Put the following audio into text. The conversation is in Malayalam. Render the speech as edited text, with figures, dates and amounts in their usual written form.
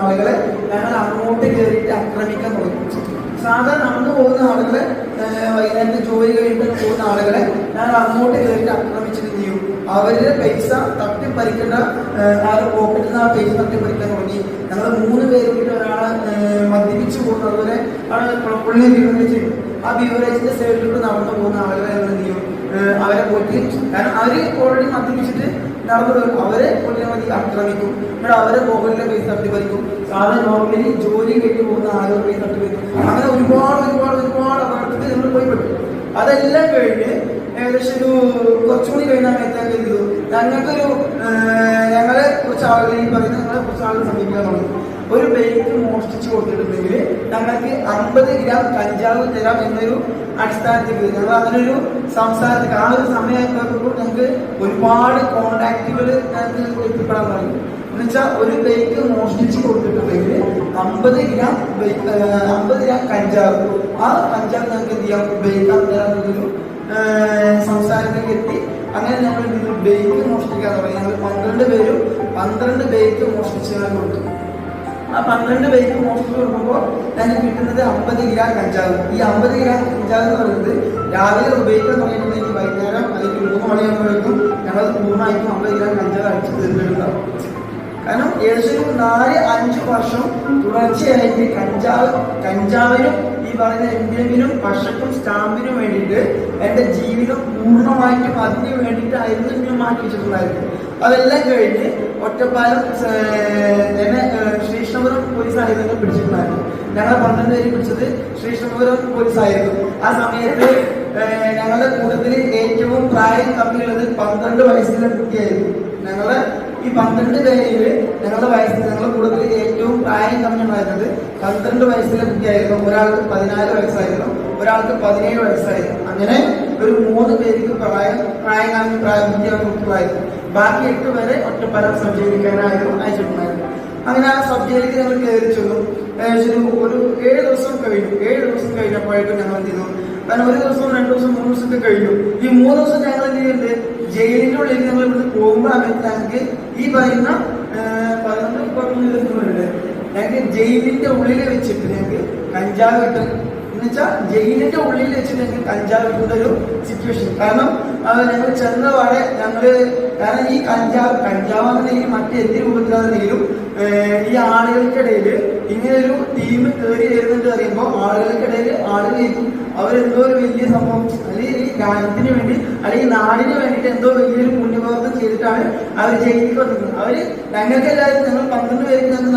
ആളുകളെ ഞങ്ങൾ അങ്ങോട്ട് കയറിയിട്ട് ആക്രമിക്കാൻ തുടങ്ങി. സാധാരണ നടന്നു പോകുന്ന ആളുകളെ, വൈകുന്നേരത്തെ ജോലി കഴിഞ്ഞിട്ട് പോകുന്ന ആളുകളെ ഞങ്ങൾ അങ്ങോട്ട് കയറിയിട്ട് ആക്രമിച്ചിട്ട് ചെയ്യും. അവരുടെ പൈസ തട്ടിപ്പറിക്കേണ്ട ആരുടെ പോക്കറ്റിൽ നിന്ന് ആ പൈസ തട്ടിപ്പറിക്കാൻ തുടങ്ങി. ഞങ്ങൾ 3 പേര് കൂടി ഒരാളെ മദ്യപിച്ചു പോകുന്നു. അതുപോലെ പുള്ളിയെ ബിവറേജ് ചെയ്യും. ആ ബിവറേജിന്റെ സൈഡിലൂടെ നടന്നു പോകുന്ന ആളുകളെ എന്ത് ചെയ്യും, അവരെ പോയിട്ട്, കാരണം അവര് ഓൾറെഡി മദ്യപിച്ചിട്ട് നടന്നു പോകും, അവരെ മതി ആക്രമിക്കും. എന്നിട്ട് അവരെ പോക്കറ്റിലെ പൈസ തട്ടിപ്പറിക്കും. സാധാരണ നോർമലി ജോലി കഴിഞ്ഞ് പോകുന്ന ആളുകൾ പൈസ തട്ടിപ്പറിക്കും. അങ്ങനെ ഒരുപാട് അപകടത്തിൽ നമ്മൾ പോയി പെട്ടു. അതെല്ലാം കഴിഞ്ഞ് ഏകദേശം കുറച്ചുകൂടി കഴിഞ്ഞാൽ എത്താൻ ചെയ്തു. ഞങ്ങളെ കുറച്ച് ആളുകൾ, ഈ പറയുന്ന ഞങ്ങളെ കുറച്ച് ആളുകൾ സമീപിക്കാൻ തുടങ്ങി. ഒരു ബൈക്ക് മോഷ്ടിച്ചു കൊടുത്തിട്ടുണ്ടെങ്കിൽ ഞങ്ങൾക്ക് 50 ഗ്രാം കഞ്ചാവ് തരാം എന്നൊരു അടിസ്ഥാനത്തിൽ ഞങ്ങൾ അങ്ങനൊരു സംസാരത്തിൽ ആ ഒരു സമയമായപ്പോൾ ഞങ്ങൾക്ക് ഒരുപാട് കോണ്ടാക്റ്റുകൾ ഞങ്ങൾക്ക് എത്തിപ്പെടാൻ തുടങ്ങി. എന്നുവെച്ചാൽ ഒരു ബൈക്ക് മോഷ്ടിച്ചു കൊടുത്തിട്ടുണ്ടെങ്കിൽ 50 ഗ്രാം കഞ്ചാവ്, ആ കഞ്ചാവ് ഞങ്ങൾക്ക് എന്ത് ചെയ്യാം, ബൈക്കാൻ തരാമെന്നൊരു സംസാരത്തിലേക്ക് എത്തി. അങ്ങനെ ഞങ്ങൾ ബൈക്ക് മോഷ്ടിക്കാൻ തുടങ്ങി. ഞങ്ങൾ 12 ബൈക്ക് മോഷ്ടിച്ച് ഞങ്ങൾ കൊടുത്തു. ആ 12 ബൈക്ക് മോഷ്ടിച്ച് കൊടുക്കുമ്പോൾ ഞങ്ങൾക്ക് കിട്ടുന്നത് 50 ഗ്രാം കഞ്ചാവ്. ഈ 50 ഗ്രാം കഞ്ചാവ് എന്ന് പറയുന്നത് രാവിലെ ഉപയോഗിക്കാൻ തുടങ്ങിയിട്ടുണ്ടെങ്കിൽ വൈകുന്നേരം അല്ലെങ്കിൽ 3 മണിയാകുമ്പോഴേക്കും ഞങ്ങൾ പൂർണ്ണമായിട്ടും 50 ഗ്രാം കഞ്ചാവ് അടിച്ച് തീർന്നിട്ടുണ്ടാവും. കാരണം ഏകദേശം 4-5 വർഷം തുടർച്ചയായിട്ട് കഞ്ചാവിനും ഈ പറയുന്ന എംബ്ലമിനും പശക്കും സ്റ്റാമ്പിനും വേണ്ടിയിട്ട് എൻ്റെ ജീവിതം പൂർണ്ണമായിട്ടും അതിന് വേണ്ടിയിട്ടായിരുന്നു ഞാൻ മാറ്റി വെച്ചിട്ടുണ്ടായിരുന്നു. അതെല്ലാം കഴിഞ്ഞ് ഒറ്റപ്പാലം എന്നെ ശ്രീകൃഷ്ണപുരം പോലീസായിരുന്നു പിടിച്ചിട്ടുണ്ടായിരുന്നു. ഞങ്ങളെ 12 പേര് പിടിച്ചത് ശ്രീകൃഷ്ണപുരം പോലീസായിരുന്നു. ആ സമയത്ത് ഞങ്ങളുടെ കൂട്ടത്തിൽ ഏറ്റവും പ്രായം കമ്മിയുള്ളത് 12 വയസ്സിലെ കുട്ടിയായിരുന്നു. ഞങ്ങളുടെ ഈ 12 പേരിൽ ഞങ്ങളുടെ കൂട്ടത്തിൽ ഏറ്റവും പ്രായം കമ്മി ഉണ്ടായിരുന്നത് 12 വയസ്സിലെ കുട്ടിയായിരുന്നു. ഒരാൾക്ക് 14 വയസ്സായിരുന്നു, ഒരാൾക്ക് 17 വയസ്സായിരുന്നു. അങ്ങനെ ഒരു 3 പേർക്ക് പ്രായപൂർത്തിയാകുന്ന കുട്ടികളായിരുന്നു. ബാക്കി 8 പേരെ ഒറ്റപ്പാലം സബ് ജയിലിക്കാനായിരുന്നു അയച്ചിട്ടുണ്ടായിരുന്നു. അങ്ങനെ ആ സബ് ജയിലിലേക്ക് ഞങ്ങൾ കയറി ചെന്നു. ഒരു 7 ദിവസം കഴിഞ്ഞു. 7 ദിവസം കഴിഞ്ഞപ്പോഴേക്കും ഞങ്ങൾ എന്ത് ചെയ്തു, കാരണം 1 ദിവസം 2 ദിവസം 3 ദിവസമൊക്കെ കഴിഞ്ഞു. ഈ 3 ദിവസം ഞങ്ങൾ എന്ത് ചെയ്യുന്നുണ്ട്, ജയിലിന്റെ ഉള്ളിൽ ഞങ്ങൾ ഇവിടുന്ന് പോകുമ്പോൾ സമയത്ത് ഞങ്ങൾക്ക് ഈ പറയുന്ന 11 ദിവസങ്ങളുണ്ട്. ഞങ്ങൾക്ക് ജയിലിന്റെ ഉള്ളിൽ വെച്ചിട്ട് ഞങ്ങൾക്ക് കഞ്ചാവ് കിട്ടും. എന്നുവെച്ചാൽ ജയിലിന്റെ ഉള്ളിൽ വെച്ചിട്ട് ഞങ്ങൾക്ക് കഞ്ചാവ് കിട്ടുന്ന ഒരു സിറ്റുവേഷൻ. കാരണം ഞങ്ങൾ ചെന്നപാടെ കാരണം ഈ കഞ്ചാവാണെന്നെങ്കിലും മറ്റെന്ത് രൂപത്തിലാണെന്നെങ്കിലും ഈ ആളുകൾക്കിടയിൽ ഇങ്ങനൊരു ടീം കയറി വരുന്നുണ്ട് അറിയുമ്പോൾ ആളുകൾക്കിടയിൽ ആളുകളേക്കും അവരെന്തോ ഒരു വലിയ സംഭവം, അല്ലെങ്കിൽ ഈ രാജ്യത്തിന് വേണ്ടി അല്ലെങ്കിൽ നാടിന് വേണ്ടിയിട്ട് എന്തോ വലിയൊരു പുണ്യപ്രവർത്തനം ചെയ്തിട്ടാണ് അവർ ജയിലിലേക്ക് വന്നിരിക്കുന്നത്. ഞങ്ങൾക്ക് എല്ലാവരും, ഞങ്ങൾ 12 പേർക്ക് ഞങ്ങൾക്ക്